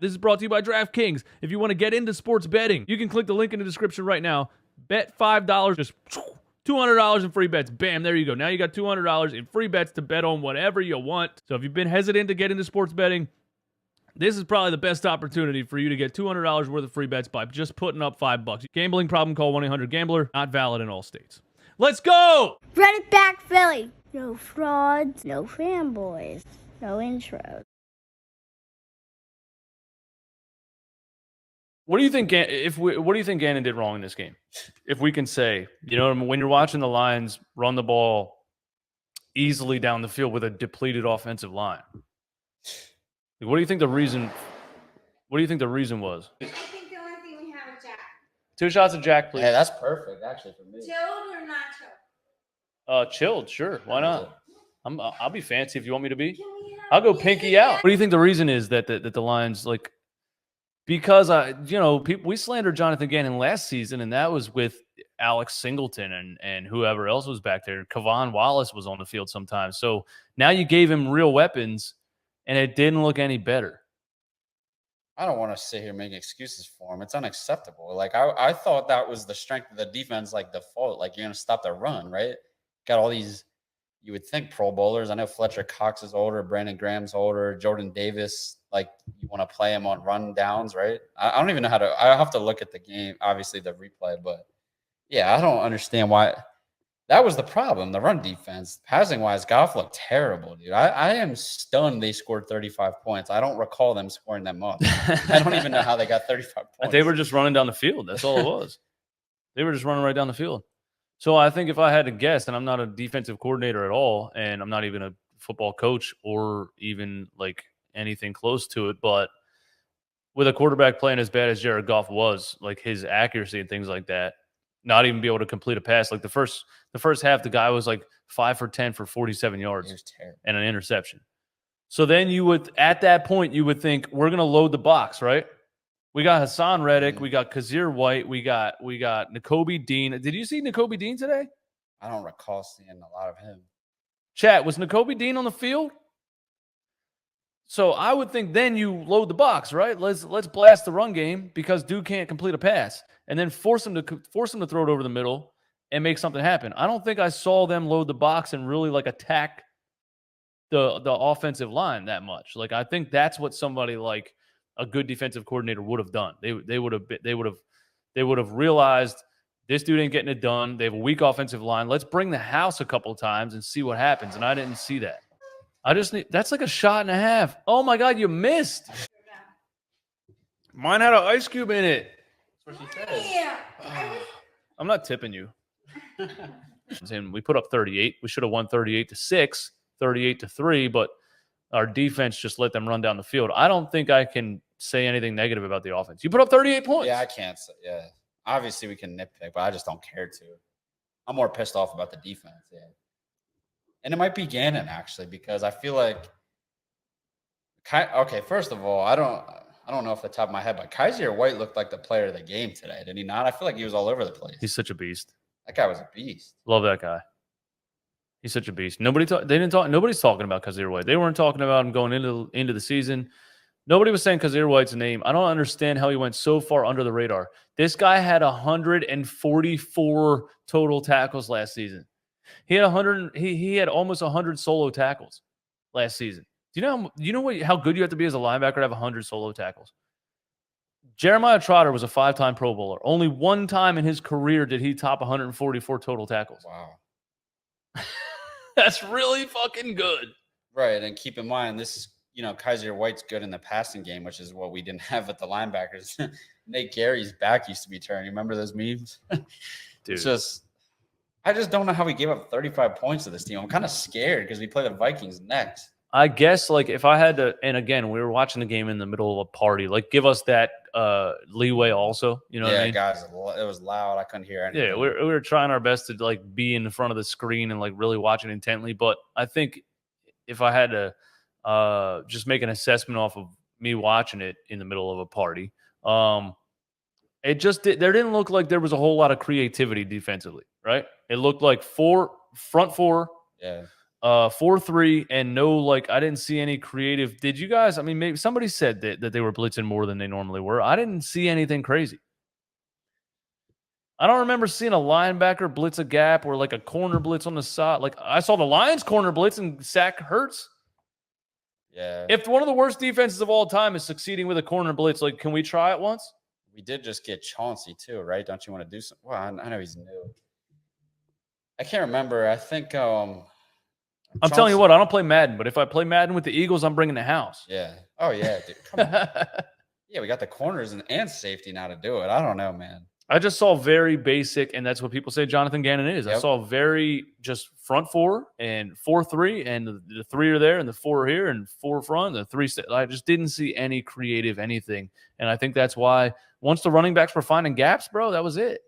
This is brought to you by DraftKings. If you want to get into sports betting, you can click the link in the description right now. Bet $5, just $200 in free bets. Bam, there you go. Now you got $200 in free bets to bet on whatever you want. So if you've been hesitant to get into sports betting, this is probably the best opportunity for you to get $200 worth of free bets by just putting up $5. Gambling problem, call 1-800-GAMBLER. Not valid in all states. Let's go! Run it back, Philly. No frauds, no fanboys, no intros. What do you think? What do you think Gannon did wrong in this game? If we can say, when you're watching the Lions run the ball easily down the field with a depleted offensive line, what do you think the reason? What do you think the reason was? I think the only thing we have is Jack. 2 shots of Jack, please. Yeah, that's perfect, actually, for me. Chilled or not chilled? Chilled, sure. Why not? I'll be fancy if you want me to be. Can we have I'll go pinky out. What do you think the reason is that the Lions like? Because we slandered Jonathan Gannon last season, and that was with Alex Singleton and whoever else was back there. Kavon Wallace was on the field sometimes. So now you gave him real weapons, and it didn't look any better. I don't want to sit here making excuses for him. It's unacceptable. Like I thought that was the strength of the defense, like default. Like you're gonna stop the run, right? Got all these, you would think, Pro Bowlers. I know Fletcher Cox is older, Brandon Graham's older, Jordan Davis. Like you want to play him on run downs, right? I don't even know how to. I have to look at the game, obviously the replay, but yeah, I don't understand why. That was the problem. The run defense, passing wise, Goff looked terrible, dude. I am stunned they scored 35 points. I don't recall them scoring that much. I don't even know how they got 35 points. They were just running down the field. That's all it was. They were just running right down the field. So I think if I had to guess, and I'm not a defensive coordinator at all, and I'm not even a football coach or even like anything close to it, but with a quarterback playing as bad as Jared Goff was, like his accuracy and things like that, not even be able to complete a pass. Like the first half, the guy was like 5 for 10 for 47 yards and an interception. So then at that point, you would think we're going to load the box, right? We got Hassan Reddick, we got Kyzir White, we got Nakobe Dean. Did you see Nakobe Dean today? I don't recall seeing a lot of him. Chat, was Nakobe Dean on the field? So I would think then you load the box, right? Let's blast the run game because Duke can't complete a pass, and then force him to throw it over the middle and make something happen. I don't think I saw them load the box and really like attack the offensive line that much. Like I think that's what somebody like a good defensive coordinator would have done. They would have realized this dude ain't getting it done. They have a weak offensive line. Let's bring the house a couple of times and see what happens. And I didn't see that. That's like a shot and a half. Oh my God, you missed. Mine had an ice cube in it. That's what she said. Yeah. I'm not tipping you. I'm saying we put up 38. We should have won 38-6, 38-3, but our defense just let them run down the field. I don't think I can say anything negative about the offense. You put up 38 points. Yeah, I can't say. Yeah. Obviously, we can nitpick, but I just don't care to. I'm more pissed off about the defense. Yeah. And it might be Gannon, actually, because I feel like okay, first of all, I don't know off the top of my head, but Kyzir White looked like the player of the game today, did he not? I feel like he was all over the place. He's such a beast. That guy was a beast. Love that guy. He's such a beast. Nobody's talking about Kyzir White. They weren't talking about him going into the season. Nobody was saying Kyzir White's name. I don't understand how he went so far under the radar. This guy had 144 total tackles last season. He had he had almost 100 solo tackles last season. Do you know how good you have to be as a linebacker to have 100 solo tackles? Jeremiah Trotter was a 5-time Pro Bowler. Only one time in his career did he top 144 total tackles. Wow. That's really fucking good. Right, and keep in mind, this is, Kyzir White's good in the passing game, which is what we didn't have with the linebackers. Nate Gary's back used to be turned. You remember those memes? Dude. I just don't know how we gave up 35 points to this team. I'm kind of scared because we play the Vikings next. I guess, like, if I had to, and again, we were watching the game in the middle of a party, like, give us that leeway also. You know what I mean? Guys, it was loud. I couldn't hear anything. Yeah, we were trying our best to, like, be in front of the screen and, like, really watch it intently. But I think if I had to just make an assessment off of me watching it in the middle of a party, there didn't look like there was a whole lot of creativity defensively, right? It looked like front four. Yeah. 4-3 and no, like, I didn't see any creative. Did you guys? I mean, maybe somebody said that they were blitzing more than they normally were. I didn't see anything crazy. I don't remember seeing a linebacker blitz a gap or like a corner blitz on the side. Like, I saw the Lions corner blitz and sack Hurts. Yeah. If one of the worst defenses of all time is succeeding with a corner blitz, like, can we try it once? We did just get Chauncey too, right? Don't you want to do something? Well, I know he's new. I can't remember. I think I'm telling you what, I don't play Madden, but if I play Madden with the Eagles, I'm bringing the house. Yeah. Oh yeah, dude. Come on. Yeah, we got the corners and safety now to do it. I don't know, man. I just saw very basic, and that's what people say Jonathan Gannon is. Yep. I saw very just front 4 and 4-3, and the 3 are there, and the 4 are here, and 4 front, the 3. I just didn't see any creative anything, and I think that's why once the running backs were finding gaps, bro, that was it.